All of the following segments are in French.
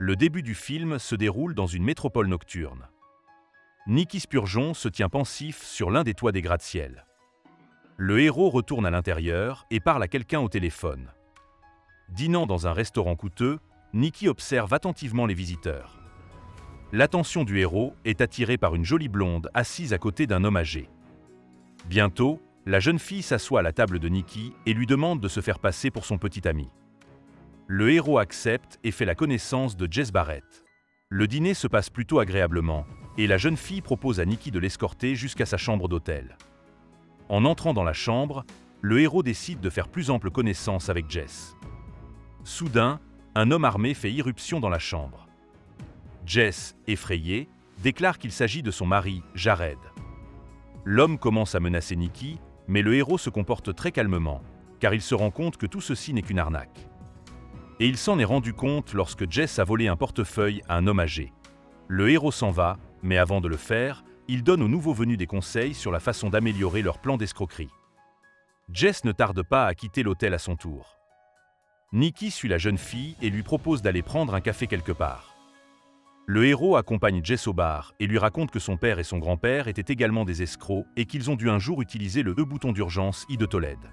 Le début du film se déroule dans une métropole nocturne. Nicky Spurgeon se tient pensif sur l'un des toits des gratte-ciel. Le héros retourne à l'intérieur et parle à quelqu'un au téléphone. Dînant dans un restaurant coûteux, Nicky observe attentivement les visiteurs. L'attention du héros est attirée par une jolie blonde assise à côté d'un homme âgé. Bientôt, la jeune fille s'assoit à la table de Nicky et lui demande de se faire passer pour son petit ami. Le héros accepte et fait la connaissance de Jess Barrett. Le dîner se passe plutôt agréablement et la jeune fille propose à Nicky de l'escorter jusqu'à sa chambre d'hôtel. En entrant dans la chambre, le héros décide de faire plus ample connaissance avec Jess. Soudain, un homme armé fait irruption dans la chambre. Jess, effrayée, déclare qu'il s'agit de son mari, Jared. L'homme commence à menacer Nicky, mais le héros se comporte très calmement, car il se rend compte que tout ceci n'est qu'une arnaque. Et il s'en est rendu compte lorsque Jess a volé un portefeuille à un homme âgé. Le héros s'en va, mais avant de le faire, il donne aux nouveaux venus des conseils sur la façon d'améliorer leur plan d'escroquerie. Jess ne tarde pas à quitter l'hôtel à son tour. Nicky suit la jeune fille et lui propose d'aller prendre un café quelque part. Le héros accompagne Jess au bar et lui raconte que son père et son grand-père étaient également des escrocs et qu'ils ont dû un jour utiliser le bouton d'urgence I de Tolède.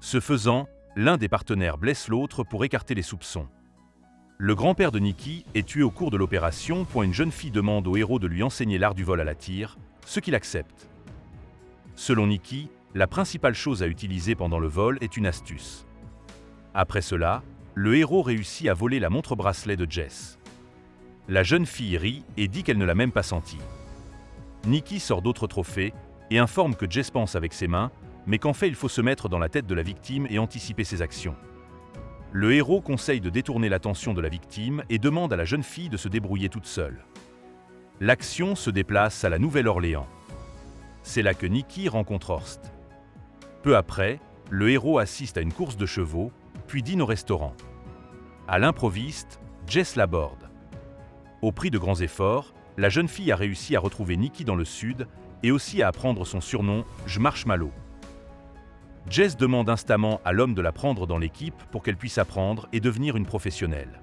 Ce faisant, l'un des partenaires blesse l'autre pour écarter les soupçons. Le grand-père de Nicky est tué au cours de l'opération quand une jeune fille demande au héros de lui enseigner l'art du vol à la tire, ce qu'il accepte. Selon Nicky, la principale chose à utiliser pendant le vol est une astuce. Après cela, le héros réussit à voler la montre-bracelet de Jess. La jeune fille rit et dit qu'elle ne l'a même pas senti. Nicky sort d'autres trophées et informe que Jess pense avec ses mains, mais qu'en fait il faut se mettre dans la tête de la victime et anticiper ses actions. Le héros conseille de détourner l'attention de la victime et demande à la jeune fille de se débrouiller toute seule. L'action se déplace à la Nouvelle-Orléans. C'est là que Nicky rencontre Horst. Peu après, le héros assiste à une course de chevaux, puis dîne au restaurant. À l'improviste, Jess l'aborde. Au prix de grands efforts, la jeune fille a réussi à retrouver Nicky dans le sud et aussi à apprendre son surnom, Marshmallow. Jess demande instamment à l'homme de la prendre dans l'équipe pour qu'elle puisse apprendre et devenir une professionnelle.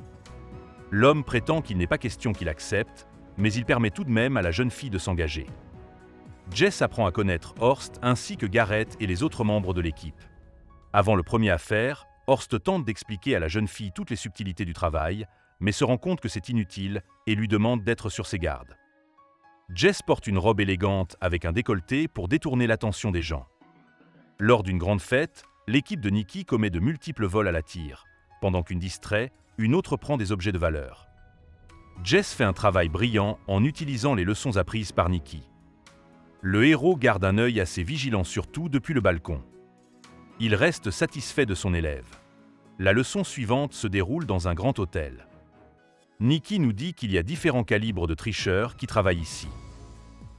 L'homme prétend qu'il n'est pas question qu'il accepte, mais il permet tout de même à la jeune fille de s'engager. Jess apprend à connaître Horst ainsi que Garrett et les autres membres de l'équipe. Avant le premier à faire, Horst tente d'expliquer à la jeune fille toutes les subtilités du travail, mais se rend compte que c'est inutile et lui demande d'être sur ses gardes. Jess porte une robe élégante avec un décolleté pour détourner l'attention des gens. Lors d'une grande fête, l'équipe de Nicky commet de multiples vols à la tire. Pendant qu'une distrait, une autre prend des objets de valeur. Jess fait un travail brillant en utilisant les leçons apprises par Nicky. Le héros garde un œil assez vigilant sur tout depuis le balcon. Il reste satisfait de son élève. La leçon suivante se déroule dans un grand hôtel. Nicky nous dit qu'il y a différents calibres de tricheurs qui travaillent ici.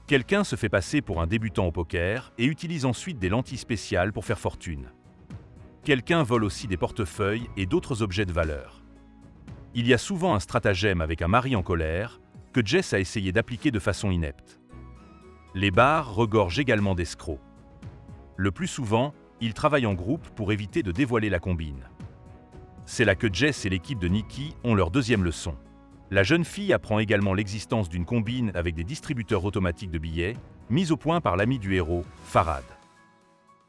Quelqu'un se fait passer pour un débutant au poker et utilise ensuite des lentilles spéciales pour faire fortune. Quelqu'un vole aussi des portefeuilles et d'autres objets de valeur. Il y a souvent un stratagème avec un mari en colère que Jess a essayé d'appliquer de façon inepte. Les bars regorgent également d'escrocs. Le plus souvent, ils travaillent en groupe pour éviter de dévoiler la combine. C'est là que Jess et l'équipe de Nicky ont leur deuxième leçon. La jeune fille apprend également l'existence d'une combine avec des distributeurs automatiques de billets, mis au point par l'ami du héros, Farhad.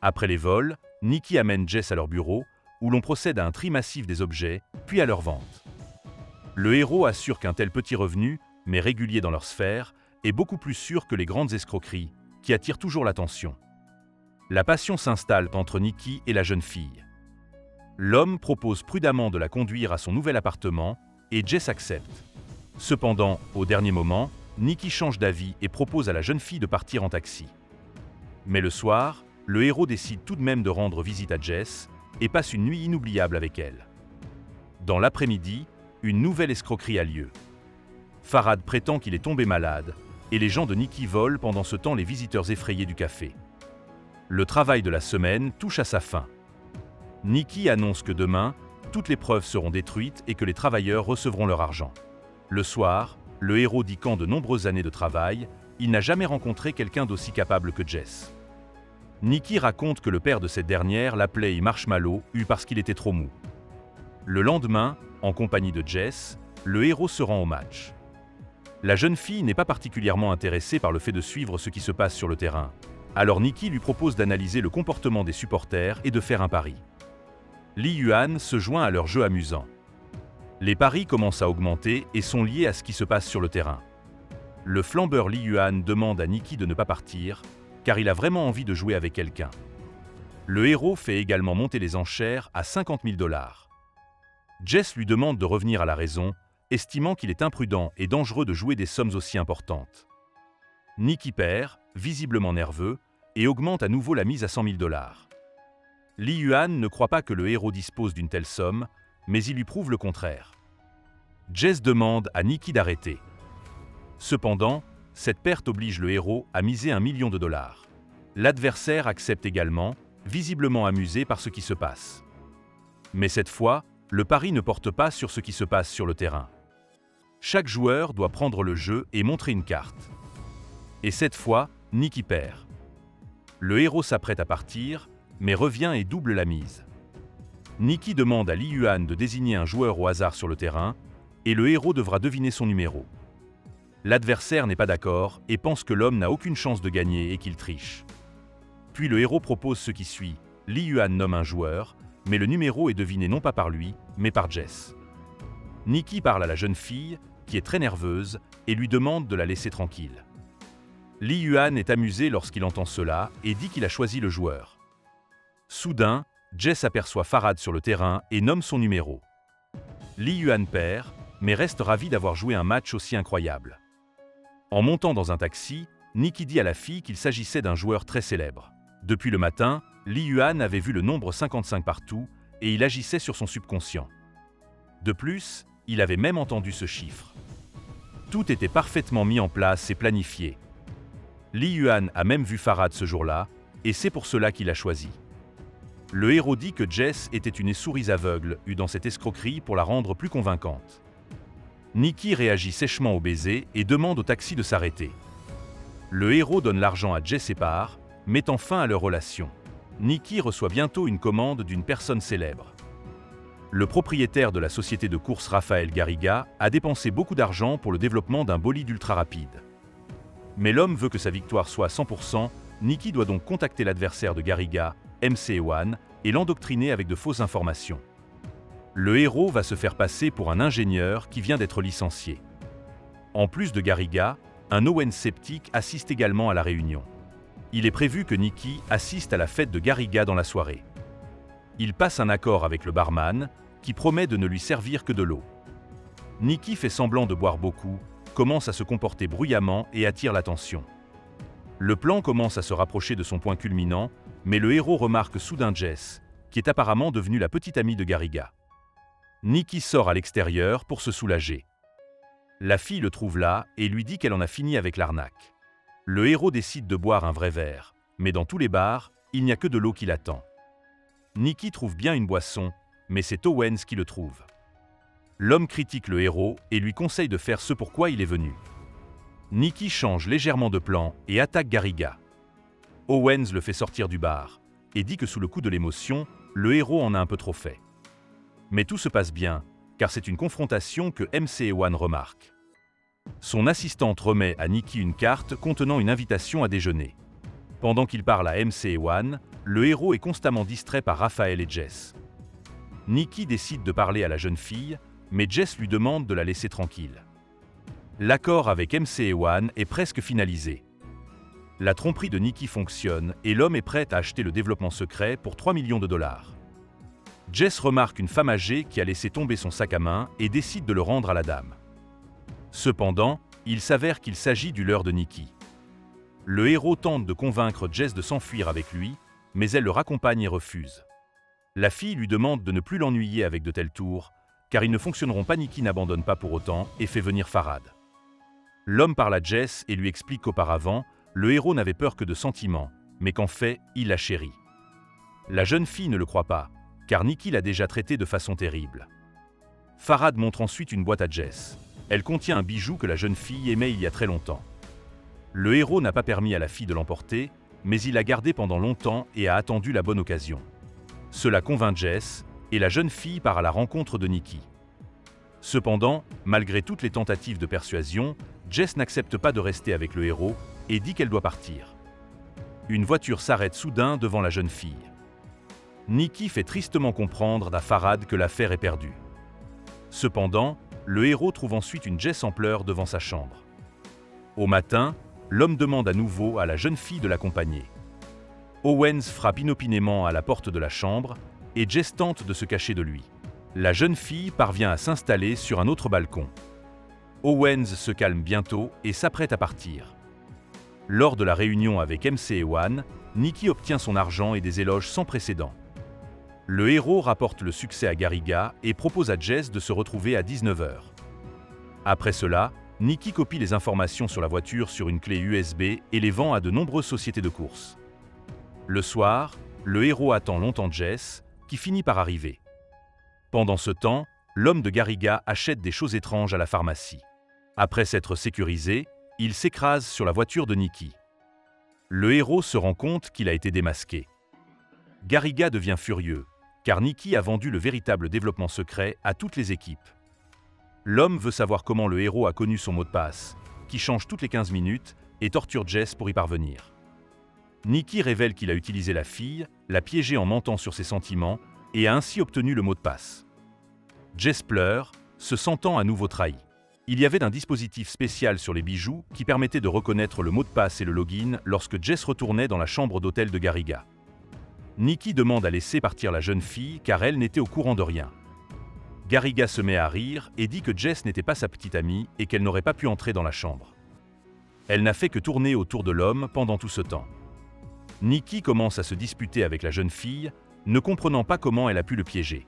Après les vols, Nicky amène Jess à leur bureau, où l'on procède à un tri massif des objets, puis à leur vente. Le héros assure qu'un tel petit revenu, mais régulier dans leur sphère, est beaucoup plus sûr que les grandes escroqueries, qui attirent toujours l'attention. La passion s'installe entre Nicky et la jeune fille. L'homme propose prudemment de la conduire à son nouvel appartement, et Jess accepte. Cependant, au dernier moment, Nicky change d'avis et propose à la jeune fille de partir en taxi. Mais le soir, le héros décide tout de même de rendre visite à Jess et passe une nuit inoubliable avec elle. Dans l'après-midi, une nouvelle escroquerie a lieu. Farhad prétend qu'il est tombé malade et les gens de Nicky volent pendant ce temps les visiteurs effrayés du café. Le travail de la semaine touche à sa fin. Nicky annonce que demain, toutes les preuves seront détruites et que les travailleurs recevront leur argent. Le soir, le héros dit qu'en de nombreuses années de travail, il n'a jamais rencontré quelqu'un d'aussi capable que Jess. Nicky raconte que le père de cette dernière l'appelait Marshmallow parce qu'il était trop mou. Le lendemain, en compagnie de Jess, le héros se rend au match. La jeune fille n'est pas particulièrement intéressée par le fait de suivre ce qui se passe sur le terrain. Alors Nikki lui propose d'analyser le comportement des supporters et de faire un pari. Li Yuan se joint à leur jeu amusant. Les paris commencent à augmenter et sont liés à ce qui se passe sur le terrain. Le flambeur Li Yuan demande à Nikki de ne pas partir, car il a vraiment envie de jouer avec quelqu'un. Le héros fait également monter les enchères à 50 000 $. Jess lui demande de revenir à la raison, estimant qu'il est imprudent et dangereux de jouer des sommes aussi importantes. Nikki perd, visiblement nerveux, et augmente à nouveau la mise à 100 000 $. Li Yuan ne croit pas que le héros dispose d'une telle somme, mais il lui prouve le contraire. Jess demande à Nikki d'arrêter. Cependant, cette perte oblige le héros à miser 1 million de $. L'adversaire accepte également, visiblement amusé par ce qui se passe. Mais cette fois, le pari ne porte pas sur ce qui se passe sur le terrain. Chaque joueur doit prendre le jeu et montrer une carte. Et cette fois, Nikki perd. Le héros s'apprête à partir, mais revient et double la mise. Nikki demande à Li Yuan de désigner un joueur au hasard sur le terrain, et le héros devra deviner son numéro. L'adversaire n'est pas d'accord et pense que l'homme n'a aucune chance de gagner et qu'il triche. Puis le héros propose ce qui suit. Li Yuan nomme un joueur, mais le numéro est deviné non pas par lui, mais par Jess. Nikki parle à la jeune fille, qui est très nerveuse, et lui demande de la laisser tranquille. Li Yuan est amusé lorsqu'il entend cela et dit qu'il a choisi le joueur. Soudain, Jess aperçoit Farhad sur le terrain et nomme son numéro. Li Yuan perd, mais reste ravi d'avoir joué un match aussi incroyable. En montant dans un taxi, Nikki dit à la fille qu'il s'agissait d'un joueur très célèbre. Depuis le matin, Li Yuan avait vu le nombre 55 partout et il agissait sur son subconscient. De plus, il avait même entendu ce chiffre. Tout était parfaitement mis en place et planifié. Li Yuan a même vu Farhad ce jour-là, et c'est pour cela qu'il a choisi. Le héros dit que Jess était une souris aveugle eue dans cette escroquerie pour la rendre plus convaincante. Nikki réagit sèchement au baiser et demande au taxi de s'arrêter. Le héros donne l'argent à Jess et part, mettant fin à leur relation. Nikki reçoit bientôt une commande d'une personne célèbre. Le propriétaire de la société de course Rafael Garriga a dépensé beaucoup d'argent pour le développement d'un bolide ultra rapide. Mais l'homme veut que sa victoire soit à 100%, Nikki doit donc contacter l'adversaire de Garriga, MC1, et l'endoctriner avec de fausses informations. Le héros va se faire passer pour un ingénieur qui vient d'être licencié. En plus de Garriga, un Owen sceptique assiste également à la réunion. Il est prévu que Nikki assiste à la fête de Garriga dans la soirée. Il passe un accord avec le barman, qui promet de ne lui servir que de l'eau. Nikki fait semblant de boire beaucoup, commence à se comporter bruyamment et attire l'attention. Le plan commence à se rapprocher de son point culminant, mais le héros remarque soudain Jess, qui est apparemment devenue la petite amie de Garriga. Nikki sort à l'extérieur pour se soulager. La fille le trouve là et lui dit qu'elle en a fini avec l'arnaque. Le héros décide de boire un vrai verre, mais dans tous les bars, il n'y a que de l'eau qui l'attend. Nikki trouve bien une boisson, mais c'est Owens qui le trouve. L'homme critique le héros et lui conseille de faire ce pour quoi il est venu. Nikki change légèrement de plan et attaque Garriga. Owens le fait sortir du bar et dit que sous le coup de l'émotion, le héros en a un peu trop fait. Mais tout se passe bien, car c'est une confrontation que MC1 remarque. Son assistante remet à Nikki une carte contenant une invitation à déjeuner. Pendant qu'il parle à MC1, le héros est constamment distrait par Raphaël et Jess. Nikki décide de parler à la jeune fille, mais Jess lui demande de la laisser tranquille. L'accord avec MC1 est presque finalisé. La tromperie de Nikki fonctionne et l'homme est prêt à acheter le développement secret pour 3 millions de $. Jess remarque une femme âgée qui a laissé tomber son sac à main et décide de le rendre à la dame. Cependant, il s'avère qu'il s'agit du leurre de Nikki. Le héros tente de convaincre Jess de s'enfuir avec lui, mais elle le raccompagne et refuse. La fille lui demande de ne plus l'ennuyer avec de tels tours, car ils ne fonctionneront pas. Nikki n'abandonne pas pour autant et fait venir Farhad. L'homme parle à Jess et lui explique qu'auparavant, le héros n'avait peur que de sentiments, mais qu'en fait, il la chérit. La jeune fille ne le croit pas, car Nikki l'a déjà traité de façon terrible. Farhad montre ensuite une boîte à Jess. Elle contient un bijou que la jeune fille aimait il y a très longtemps. Le héros n'a pas permis à la fille de l'emporter, mais il l'a gardé pendant longtemps et a attendu la bonne occasion. Cela convainc Jess, et la jeune fille part à la rencontre de Nikki. Cependant, malgré toutes les tentatives de persuasion, Jess n'accepte pas de rester avec le héros et dit qu'elle doit partir. Une voiture s'arrête soudain devant la jeune fille. Nikki fait tristement comprendre à Farhad que l'affaire est perdue. Cependant, le héros trouve ensuite une Jess en pleurs devant sa chambre. Au matin, l'homme demande à nouveau à la jeune fille de l'accompagner. Owens frappe inopinément à la porte de la chambre et Jess tente de se cacher de lui. La jeune fille parvient à s'installer sur un autre balcon. Owens se calme bientôt et s'apprête à partir. Lors de la réunion avec MC1, Nikki obtient son argent et des éloges sans précédent. Le héros rapporte le succès à Garriga et propose à Jess de se retrouver à 19 h. Après cela, Nikki copie les informations sur la voiture sur une clé USB et les vend à de nombreuses sociétés de courses. Le soir, le héros attend longtemps Jess, qui finit par arriver. Pendant ce temps, l'homme de Garriga achète des choses étranges à la pharmacie. Après s'être sécurisé, il s'écrase sur la voiture de Nikki. Le héros se rend compte qu'il a été démasqué. Garriga devient furieux, car Nikki a vendu le véritable développement secret à toutes les équipes. L'homme veut savoir comment le héros a connu son mot de passe, qui change toutes les 15 minutes, et torture Jess pour y parvenir. Nikki révèle qu'il a utilisé la fille, l'a piégée en mentant sur ses sentiments, et a ainsi obtenu le mot de passe. Jess pleure, se sentant à nouveau trahi. Il y avait un dispositif spécial sur les bijoux qui permettait de reconnaître le mot de passe et le login lorsque Jess retournait dans la chambre d'hôtel de Garriga. Nikki demande à laisser partir la jeune fille car elle n'était au courant de rien. Garriga se met à rire et dit que Jess n'était pas sa petite amie et qu'elle n'aurait pas pu entrer dans la chambre. Elle n'a fait que tourner autour de l'homme pendant tout ce temps. Nikki commence à se disputer avec la jeune fille, ne comprenant pas comment elle a pu le piéger.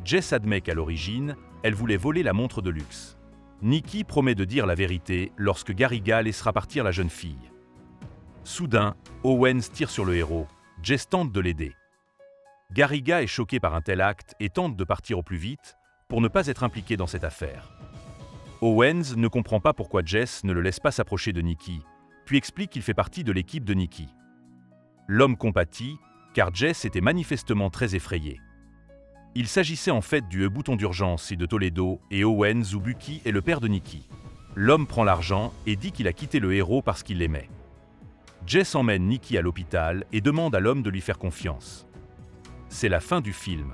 Jess admet qu'à l'origine, elle voulait voler la montre de luxe. Nikki promet de dire la vérité lorsque Garriga laissera partir la jeune fille. Soudain, Owens tire sur le héros. Jess tente de l'aider. Garriga est choqué par un tel acte et tente de partir au plus vite pour ne pas être impliqué dans cette affaire. Owens ne comprend pas pourquoi Jess ne le laisse pas s'approcher de Nikki, puis explique qu'il fait partie de l'équipe de Nikki. L'homme compatit, car Jess était manifestement très effrayé. Il s'agissait en fait du bouton d'urgence et de Toledo et Owens ou Bucky est le père de Nikki. L'homme prend l'argent et dit qu'il a quitté le héros parce qu'il l'aimait. Jess emmène Nikki à l'hôpital et demande à l'homme de lui faire confiance. C'est la fin du film.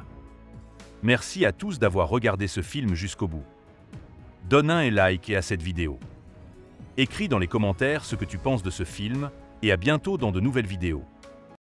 Merci à tous d'avoir regardé ce film jusqu'au bout. Donne un like à cette vidéo. Écris dans les commentaires ce que tu penses de ce film et à bientôt dans de nouvelles vidéos.